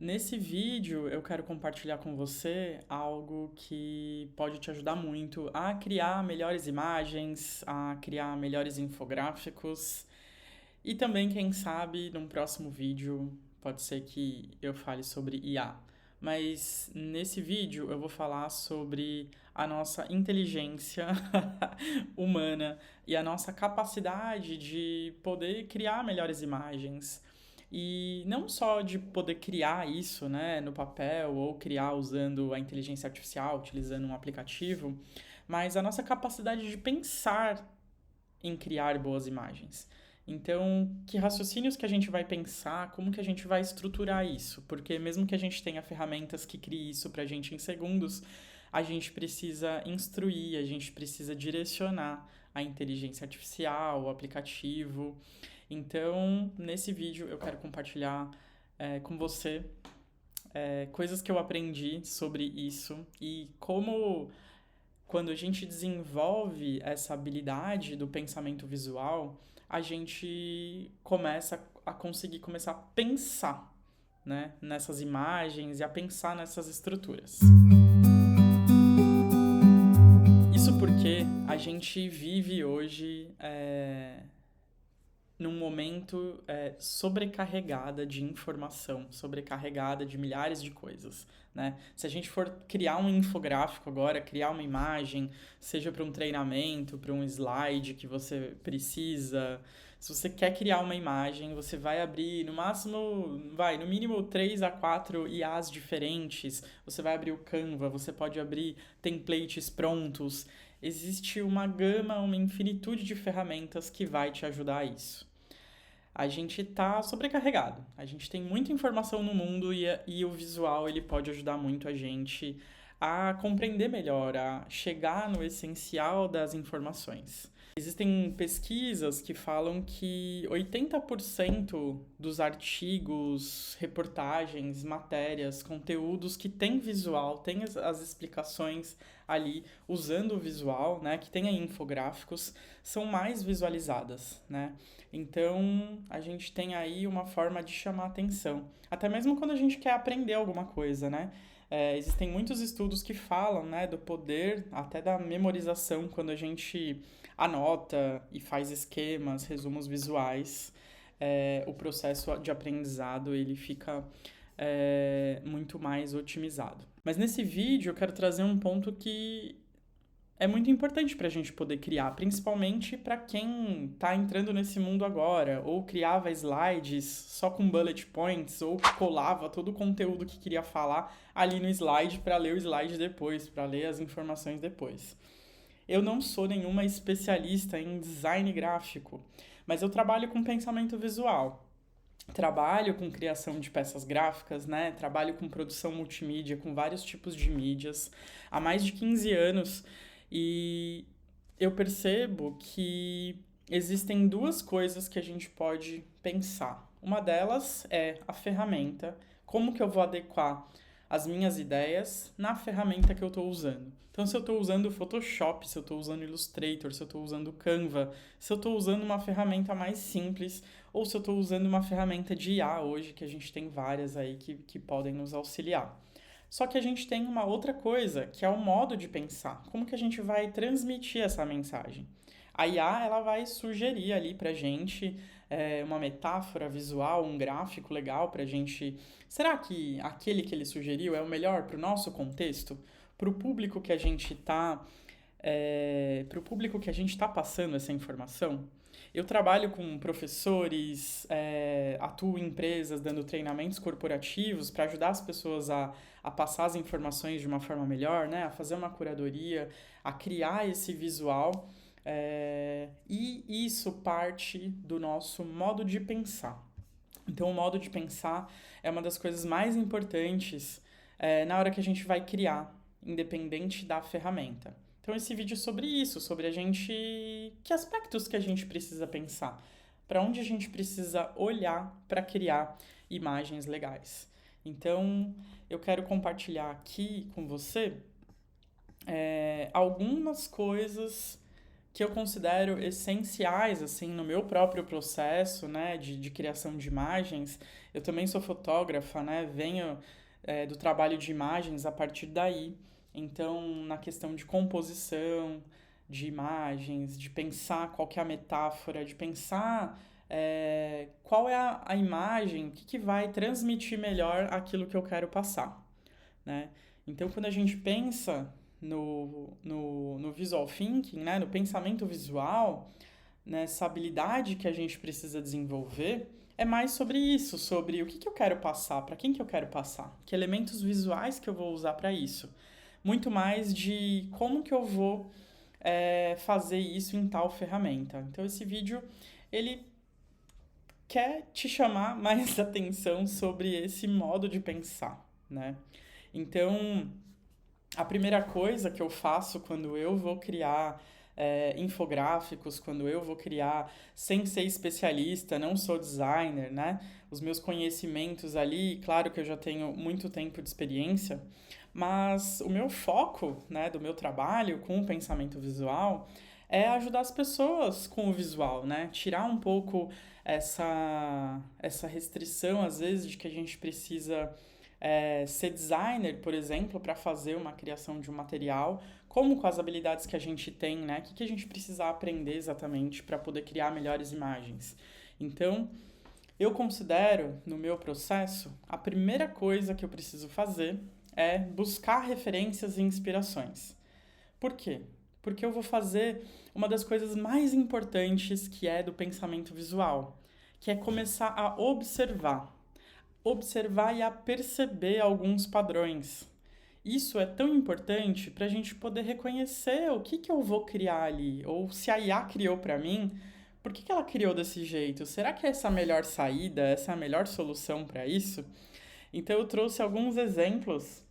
Nesse vídeo, eu quero compartilhar com você algo que pode te ajudar muito a criar melhores imagens, a criar melhores infográficos e também, quem sabe, num próximo vídeo pode ser que eu fale sobre IA. Mas nesse vídeo eu vou falar sobre a nossa inteligência humana e a nossa capacidade de poder criar melhores imagens. E não só de poder criar isso, né, no papel ou criar usando a inteligência artificial, utilizando um aplicativo, mas a nossa capacidade de pensar em criar boas imagens. Então, que raciocínios que a gente vai pensar, como que a gente vai estruturar isso? Porque mesmo que a gente tenha ferramentas que criem isso pra gente em segundos, a gente precisa instruir, a gente precisa direcionar a inteligência artificial, o aplicativo. Então, nesse vídeo eu quero compartilhar com você coisas que eu aprendi sobre isso e como quando a gente desenvolve essa habilidade do pensamento visual, a gente começa a conseguir começar a pensar, né, nessas imagens e a pensar nessas estruturas. Isso porque a gente vive hoje num momento sobrecarregada de informação, sobrecarregada de milhares de coisas, né? Se a gente for criar um infográfico agora, criar uma imagem, seja para um treinamento, para um slide que você precisa, se você quer criar uma imagem, você vai abrir no mínimo 3 a 4 IAs diferentes, você vai abrir o Canva, você pode abrir templates prontos. Existe uma gama, uma infinitude de ferramentas que vai te ajudar a isso. A gente está sobrecarregado. A gente tem muita informação no mundo e o visual ele pode ajudar muito a gente a compreender melhor, a chegar no essencial das informações. Existem pesquisas que falam que 80% dos artigos, reportagens, matérias, conteúdos que tem visual, tem as explicações ali usando o visual, né, que tem infográficos, são mais visualizadas, né? Então, a gente tem aí uma forma de chamar atenção. Até mesmo quando a gente quer aprender alguma coisa, né? Existem muitos estudos que falam, né, do poder até da memorização quando a gente anota e faz esquemas, resumos visuais. O processo de aprendizado ele fica muito mais otimizado. Mas nesse vídeo eu quero trazer um ponto que é muito importante para a gente poder criar, principalmente para quem está entrando nesse mundo agora, ou criava slides só com bullet points, ou colava todo o conteúdo que queria falar ali no slide para ler o slide depois, para ler as informações depois. Eu não sou nenhuma especialista em design gráfico, mas eu trabalho com pensamento visual. Trabalho com criação de peças gráficas, né? Trabalho com produção multimídia, com vários tipos de mídias há mais de 15 anos e eu percebo que existem duas coisas que a gente pode pensar. Uma delas é a ferramenta, como que eu vou adequar as minhas ideias na ferramenta que eu estou usando. Então, se eu estou usando o Photoshop, se eu estou usando o Illustrator, se eu estou usando o Canva, se eu estou usando uma ferramenta mais simples ou se eu estou usando uma ferramenta de IA hoje, que a gente tem várias aí que podem nos auxiliar. Só que a gente tem uma outra coisa, que é o modo de pensar. Como que a gente vai transmitir essa mensagem? A IA ela vai sugerir ali pra gente uma metáfora visual, um gráfico legal pra gente. Será que aquele que ele sugeriu é o melhor para o nosso contexto? Para o público que a gente está para o público que a gente está passando essa informação? Eu trabalho com professores, atuo em empresas dando treinamentos corporativos para ajudar as pessoas a passar as informações de uma forma melhor, né? A fazer uma curadoria, a criar esse visual. E isso parte do nosso modo de pensar. Então, o modo de pensar é uma das coisas mais importantes na hora que a gente vai criar, independente da ferramenta. Então, esse vídeo é sobre isso, sobre a gente. Que aspectos que a gente precisa pensar? Para onde a gente precisa olhar para criar imagens legais? Então, eu quero compartilhar aqui com você algumas coisas que eu considero essenciais, assim, no meu próprio processo, né, de criação de imagens. Eu também sou fotógrafa, né, venho do trabalho de imagens a partir daí. Então, na questão de composição de imagens, de pensar qual que é a metáfora, de pensar qual é a imagem, o que vai transmitir melhor aquilo que eu quero passar, né? Então, quando a gente pensa no visual thinking, né, no pensamento visual, nessa habilidade que a gente precisa desenvolver, é mais sobre isso, sobre o que eu quero passar, para quem que eu quero passar, que elementos visuais que eu vou usar para isso. Muito mais de como que eu vou fazer isso em tal ferramenta. Então, esse vídeo, ele quer te chamar mais atenção sobre esse modo de pensar, né? Então, a primeira coisa que eu faço quando eu vou criar infográficos, quando eu vou criar, sem ser especialista, não sou designer, né? Os meus conhecimentos ali, claro que eu já tenho muito tempo de experiência, mas o meu foco, né, do meu trabalho com o pensamento visual é ajudar as pessoas com o visual, né? Tirar um pouco essa restrição, às vezes, de que a gente precisa ser designer, por exemplo, para fazer uma criação de um material, como com as habilidades que a gente tem, né? O que a gente precisa aprender exatamente para poder criar melhores imagens. Então, eu considero, no meu processo, a primeira coisa que eu preciso fazer é buscar referências e inspirações. Por quê? Porque eu vou fazer uma das coisas mais importantes que é do pensamento visual, que é começar a observar e a perceber alguns padrões. Isso é tão importante para a gente poder reconhecer o que eu vou criar ali, ou se a IA criou para mim, por que ela criou desse jeito? Será que essa é a melhor saída, essa é a melhor solução para isso? Então eu trouxe alguns exemplos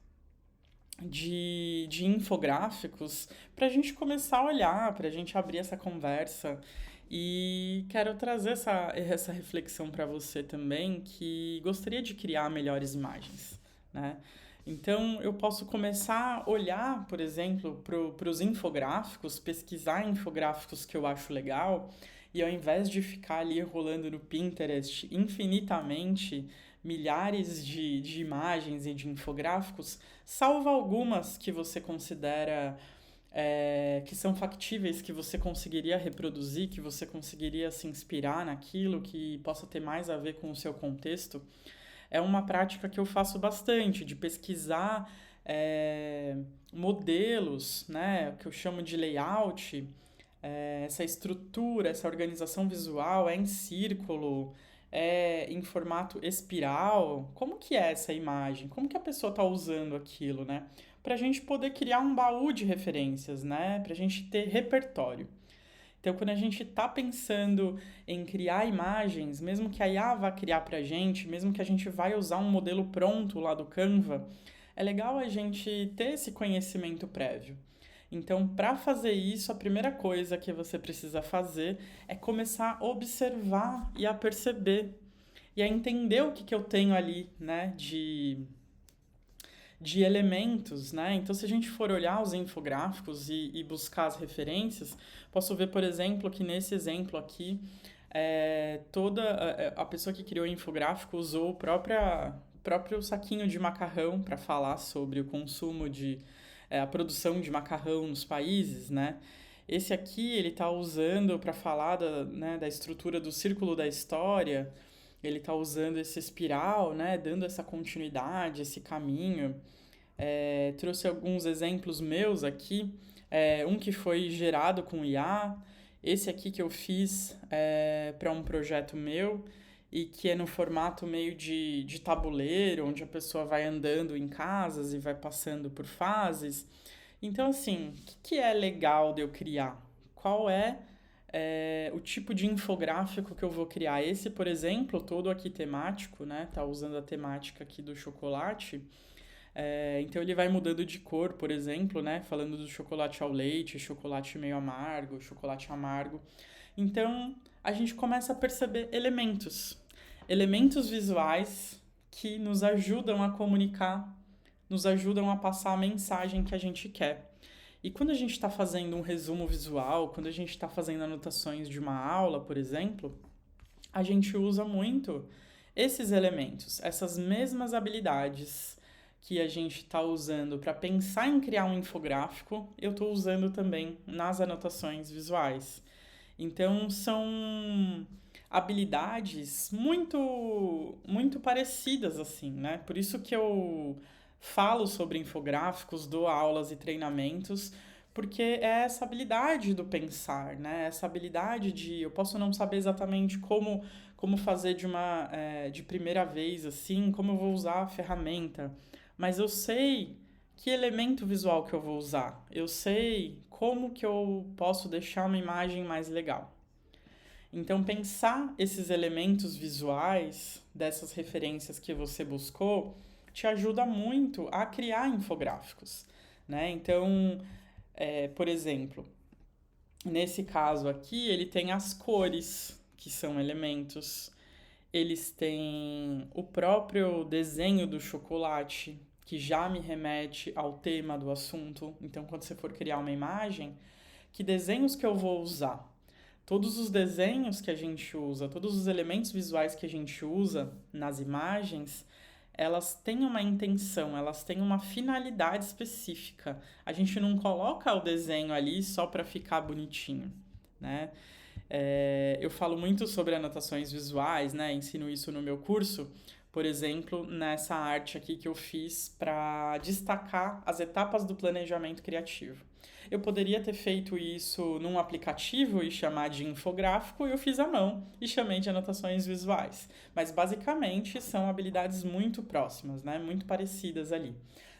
de infográficos para a gente começar a olhar, para a gente abrir essa conversa. E quero trazer essa reflexão para você também, que gostaria de criar melhores imagens, né? Então, eu posso começar a olhar, por exemplo, para os infográficos, pesquisar infográficos que eu acho legal, e ao invés de ficar ali rolando no Pinterest infinitamente, milhares de imagens e de infográficos, salva algumas que você considera que são factíveis, que você conseguiria reproduzir, que você conseguiria se inspirar naquilo, que possa ter mais a ver com o seu contexto. É uma prática que eu faço bastante, de pesquisar modelos, né, que eu chamo de layout, essa estrutura, essa organização visual, é em círculo, é em formato espiral. Como que é essa imagem? Como que a pessoa está usando aquilo, né? Para a gente poder criar um baú de referências, né? Para a gente ter repertório. Então, quando a gente está pensando em criar imagens, mesmo que a IA vá criar para a gente, mesmo que a gente vai usar um modelo pronto lá do Canva, é legal a gente ter esse conhecimento prévio. Então, para fazer isso, a primeira coisa que você precisa fazer é começar a observar e a perceber e a entender o que eu tenho ali, né, de elementos, né? Então, se a gente for olhar os infográficos e buscar as referências, posso ver, por exemplo, que nesse exemplo aqui, toda a pessoa que criou o infográfico usou o próprio saquinho de macarrão para falar sobre o consumo a produção de macarrão nos países, né? Esse aqui ele está usando para falar da estrutura do círculo da história, ele está usando esse espiral, né? Dando essa continuidade, esse caminho. Trouxe alguns exemplos meus aqui, um que foi gerado com IA, esse aqui que eu fiz para um projeto meu, e que é no formato meio de tabuleiro, onde a pessoa vai andando em casas e vai passando por fases. Então, assim, o que é legal de eu criar? Qual é o tipo de infográfico que eu vou criar? Esse, por exemplo, todo aqui temático, né? Tá usando a temática aqui do chocolate. Então, ele vai mudando de cor, por exemplo, né? Falando do chocolate ao leite, chocolate meio amargo, chocolate amargo. Então, a gente começa a perceber elementos visuais que nos ajudam a comunicar, nos ajudam a passar a mensagem que a gente quer. E quando a gente está fazendo um resumo visual, quando a gente está fazendo anotações de uma aula, por exemplo, a gente usa muito esses elementos, essas mesmas habilidades que a gente está usando para pensar em criar um infográfico, eu estou usando também nas anotações visuais. Então, são habilidades muito parecidas, assim, né? Por isso que eu falo sobre infográficos, dou aulas e treinamentos, porque é essa habilidade do pensar, né? Essa habilidade de... Eu posso não saber exatamente como fazer de primeira vez, assim, como eu vou usar a ferramenta, mas eu sei que elemento visual que eu vou usar. Eu sei como que eu posso deixar uma imagem mais legal. Então, pensar esses elementos visuais dessas referências que você buscou te ajuda muito a criar infográficos, né? Então, por exemplo, nesse caso aqui, ele tem as cores, que são elementos. Eles têm o próprio desenho do chocolate, que já me remete ao tema do assunto. Então, quando você for criar uma imagem, que desenhos que eu vou usar? Todos os desenhos que a gente usa, todos os elementos visuais que a gente usa nas imagens, elas têm uma intenção, elas têm uma finalidade específica. A gente não coloca o desenho ali só para ficar bonitinho, né? Eu falo muito sobre anotações visuais, né? Ensino isso no meu curso. Por exemplo, nessa arte aqui que eu fiz para destacar as etapas do planejamento criativo. Eu poderia ter feito isso num aplicativo e chamar de infográfico, e eu fiz à mão e chamei de anotações visuais. Mas basicamente são habilidades muito próximas, né? Muito parecidas ali.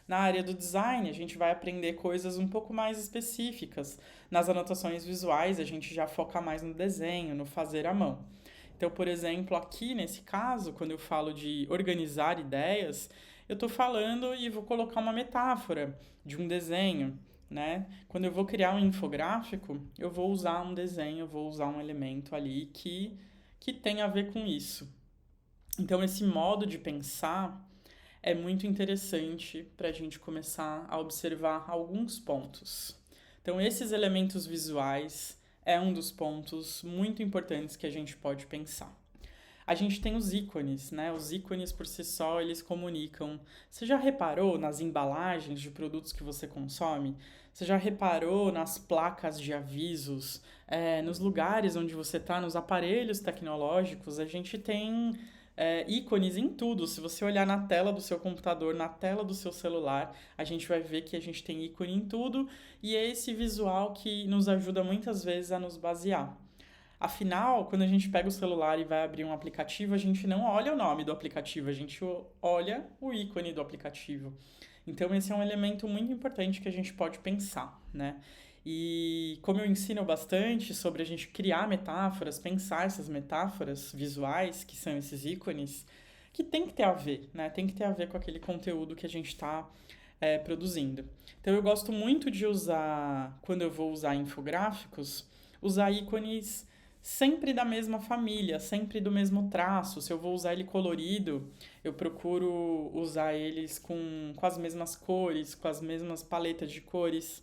Na área do design, a gente vai aprender coisas um pouco mais específicas. Nas anotações visuais, a gente já foca mais no desenho, no fazer à mão. Então, por exemplo, aqui nesse caso, quando eu falo de organizar ideias, eu estou falando e vou colocar uma metáfora de um desenho, né? Quando eu vou criar um infográfico, eu vou usar um desenho, eu vou usar um elemento ali que tem a ver com isso. Então, esse modo de pensar é muito interessante para a gente começar a observar alguns pontos. Então, esses elementos visuais é um dos pontos muito importantes que a gente pode pensar. A gente tem os ícones, né? Os ícones por si só, eles comunicam. Você já reparou nas embalagens de produtos que você consome? Você já reparou nas placas de avisos? Nos lugares onde você está, nos aparelhos tecnológicos, a gente tem ícones em tudo. Se você olhar na tela do seu computador, na tela do seu celular, a gente vai ver que a gente tem ícone em tudo e é esse visual que nos ajuda muitas vezes a nos basear. Afinal, quando a gente pega o celular e vai abrir um aplicativo, a gente não olha o nome do aplicativo, a gente olha o ícone do aplicativo. Então, esse é um elemento muito importante que a gente pode pensar, né? E como eu ensino bastante sobre a gente criar metáforas, pensar essas metáforas visuais, que são esses ícones, que tem que ter a ver, né? Tem que ter a ver com aquele conteúdo que a gente está produzindo. Então, eu gosto muito de usar, quando eu vou usar infográficos, usar ícones sempre da mesma família, sempre do mesmo traço. Se eu vou usar ele colorido, eu procuro usar eles com as mesmas cores, com as mesmas paletas de cores.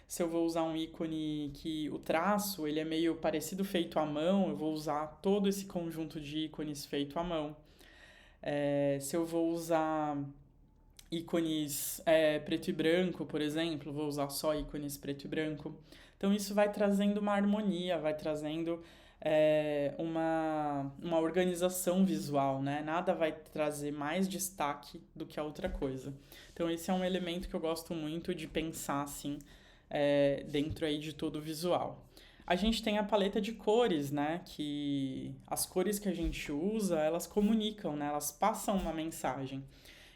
Se eu vou usar um ícone que o traço ele é meio parecido feito à mão, eu vou usar todo esse conjunto de ícones feito à mão. Se eu vou usar ícones preto e branco, por exemplo, vou usar só ícones preto e branco. Então isso vai trazendo uma harmonia, vai trazendo uma organização visual, né? Nada vai trazer mais destaque do que a outra coisa. Então esse é um elemento que eu gosto muito de pensar assim, dentro aí de todo o visual. A gente tem a paleta de cores, né? Que as cores que a gente usa, elas comunicam, né? Elas passam uma mensagem.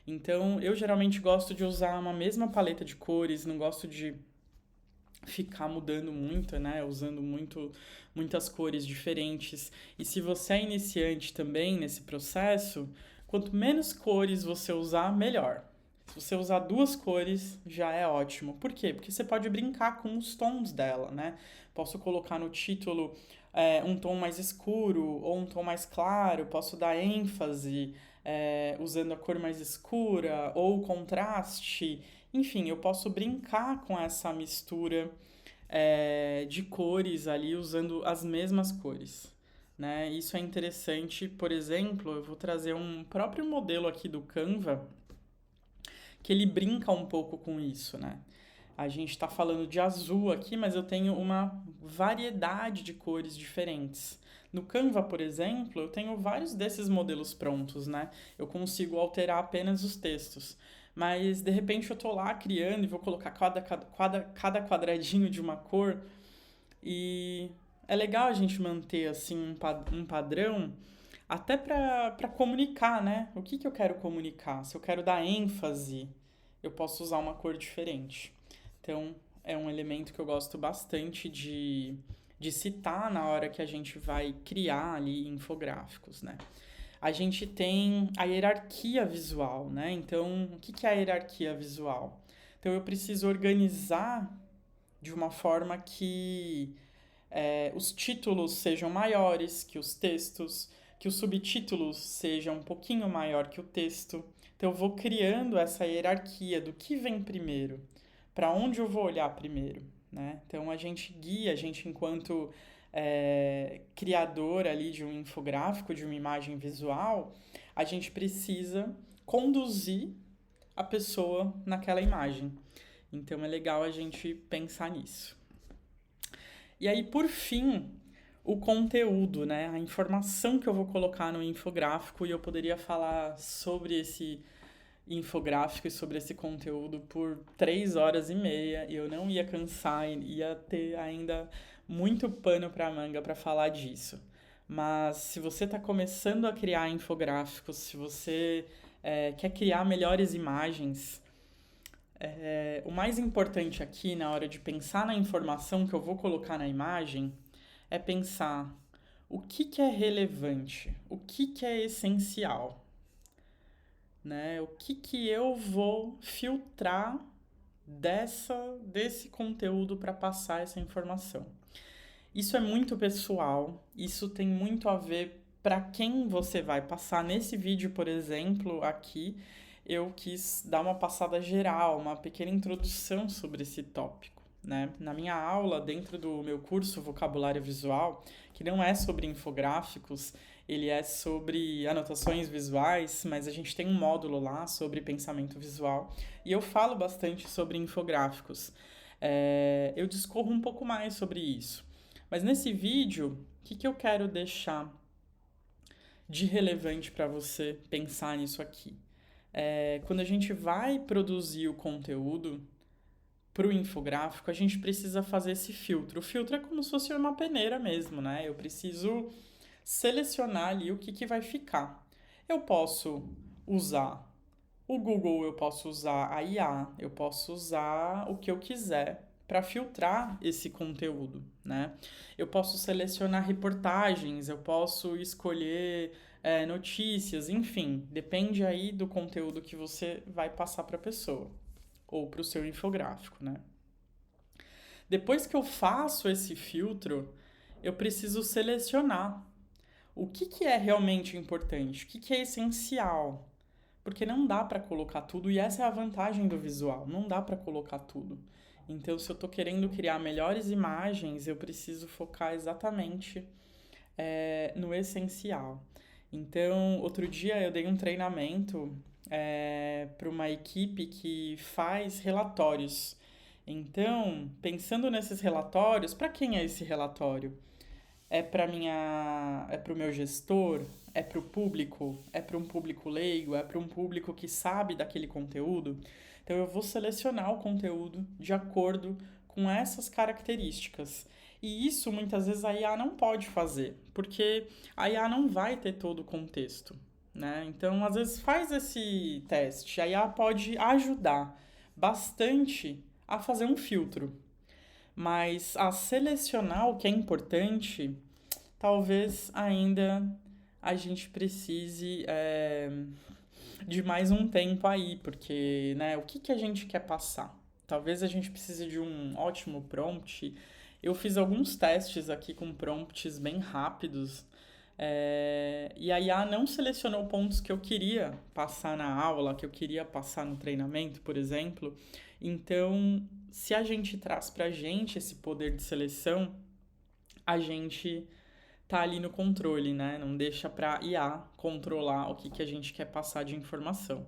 Então, eu geralmente gosto de usar uma mesma paleta de cores, não gosto de ficar mudando muito, né? Usando muitas cores diferentes. E se você é iniciante também nesse processo, quanto menos cores você usar, melhor. Se você usar 2 cores, já é ótimo. Por quê? Porque você pode brincar com os tons dela, né? Posso colocar no título um tom mais escuro ou um tom mais claro, posso dar ênfase usando a cor mais escura ou contraste. Enfim, eu posso brincar com essa mistura de cores ali usando as mesmas cores. Né? Isso é interessante, por exemplo, eu vou trazer um próprio modelo aqui do Canva que ele brinca um pouco com isso, né? A gente está falando de azul aqui, mas eu tenho uma variedade de cores diferentes. No Canva, por exemplo, eu tenho vários desses modelos prontos, né? Eu consigo alterar apenas os textos. Mas, de repente, eu tô lá criando e vou colocar cada quadradinho de uma cor. E é legal a gente manter, assim, um padrão até para comunicar, né? O que eu quero comunicar? Se eu quero dar ênfase, eu posso usar uma cor diferente. Então, é um elemento que eu gosto bastante de citar na hora que a gente vai criar ali infográficos, né? A gente tem a hierarquia visual, né? Então, o que é a hierarquia visual? Então, eu preciso organizar de uma forma que os títulos sejam maiores que os textos, que os subtítulos sejam um pouquinho maior que o texto. Então, eu vou criando essa hierarquia do que vem primeiro, para onde eu vou olhar primeiro, né? Então, a gente enquanto criador ali de um infográfico, de uma imagem visual, a gente precisa conduzir a pessoa naquela imagem. Então, é legal a gente pensar nisso. E aí, por fim, o conteúdo, né? A informação que eu vou colocar no infográfico, e eu poderia falar sobre esse infográfico e sobre esse conteúdo por 3 horas e meia, e eu não ia cansar, ia ter ainda muito pano para manga para falar disso. Mas se você está começando a criar infográficos, se você quer criar melhores imagens, o mais importante aqui na hora de pensar na informação que eu vou colocar na imagem é pensar o que é relevante, o que é essencial, né? O que eu vou filtrar desse conteúdo para passar essa informação. Isso é muito pessoal, isso tem muito a ver para quem você vai passar. Nesse vídeo, por exemplo, aqui, eu quis dar uma passada geral, uma pequena introdução sobre esse tópico, né? Na minha aula, dentro do meu curso Vocabulário Visual, que não é sobre infográficos, ele é sobre anotações visuais, mas a gente tem um módulo lá sobre pensamento visual, e eu falo bastante sobre infográficos. Eu discorro um pouco mais sobre isso. Mas nesse vídeo, o que eu quero deixar de relevante para você pensar nisso aqui? Quando a gente vai produzir o conteúdo para o infográfico, a gente precisa fazer esse filtro. O filtro é como se fosse uma peneira mesmo, né? Eu preciso selecionar ali o que vai ficar. Eu posso usar o Google, eu posso usar a IA, eu posso usar o que eu quiser para filtrar esse conteúdo, né? Eu posso selecionar reportagens, eu posso escolher notícias, enfim, depende aí do conteúdo que você vai passar para a pessoa ou para o seu infográfico, né? Depois que eu faço esse filtro, eu preciso selecionar o que é realmente importante, o que é essencial, porque não dá para colocar tudo, e essa é a vantagem do visual, não dá para colocar tudo. Então, se eu estou querendo criar melhores imagens, eu preciso focar exatamente no essencial. Então, outro dia eu dei um treinamento para uma equipe que faz relatórios. Então, pensando nesses relatórios, para quem é esse relatório? É para o meu gestor? É para o público? É para um público leigo? É para um público que sabe daquele conteúdo? Então eu vou selecionar o conteúdo de acordo com essas características. E isso muitas vezes a IA não pode fazer, porque a IA não vai ter todo o contexto, né? Então, às vezes faz esse teste, a IA pode ajudar bastante a fazer um filtro, mas a selecionar o que é importante, talvez ainda a gente precise de mais um tempo aí, porque, né, o que a gente quer passar? Talvez a gente precise de um ótimo prompt. Eu fiz alguns testes aqui com prompts bem rápidos, E a IA não selecionou pontos que eu queria passar na aula, que eu queria passar no treinamento, por exemplo. Então, se a gente traz pra gente esse poder de seleção, a gente tá ali no controle, né? Não deixa pra IA controlar o que, que a gente quer passar de informação.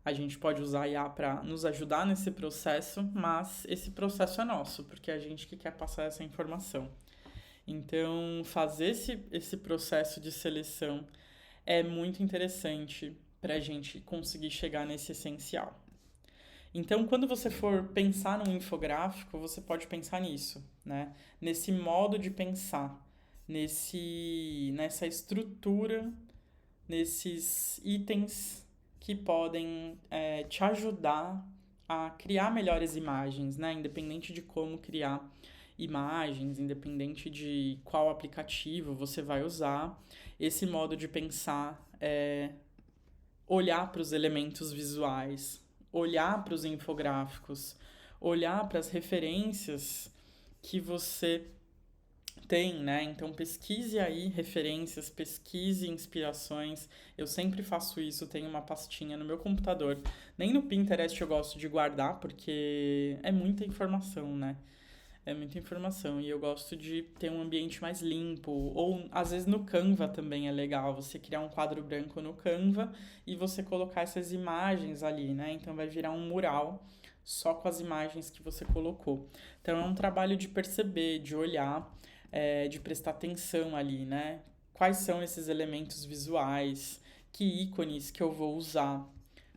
A gente pode usar a IA para nos ajudar nesse processo, mas esse processo é nosso, porque é a gente que quer passar essa informação. Então, fazer esse processo de seleção é muito interessante para a gente conseguir chegar nesse essencial. Então, quando você for pensar num infográfico, você pode pensar nisso, né? Nesse modo de pensar, nessa estrutura, nesses itens que podem te ajudar a criar melhores imagens, né? Independente de como criar imagens, independente de qual aplicativo você vai usar, esse modo de pensar é olhar para os elementos visuais, olhar para os infográficos, olhar para as referências que você tem, né? Então pesquise aí referências, pesquise inspirações. Eu sempre faço isso, tenho uma pastinha no meu computador. Nem no Pinterest eu gosto de guardar, porque é muita informação, né? É muita informação e eu gosto de ter um ambiente mais limpo. Ou às vezes no Canva também é legal você criar um quadro branco no Canva e você colocar essas imagens ali, né? Então vai virar um mural só com as imagens que você colocou. Então é um trabalho de perceber, de olhar, de prestar atenção ali, né? Quais são esses elementos visuais, que ícones que eu vou usar,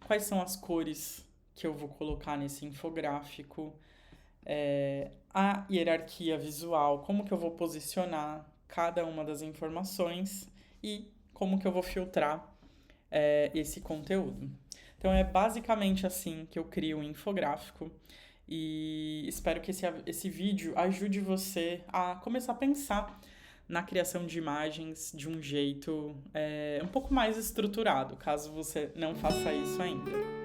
quais são as cores que eu vou colocar nesse infográfico, a hierarquia visual, como que eu vou posicionar cada uma das informações e como que eu vou filtrar esse conteúdo. Então é basicamente assim que eu crio um infográfico e espero que esse vídeo ajude você a começar a pensar na criação de imagens de um jeito um pouco mais estruturado, caso você não faça isso ainda.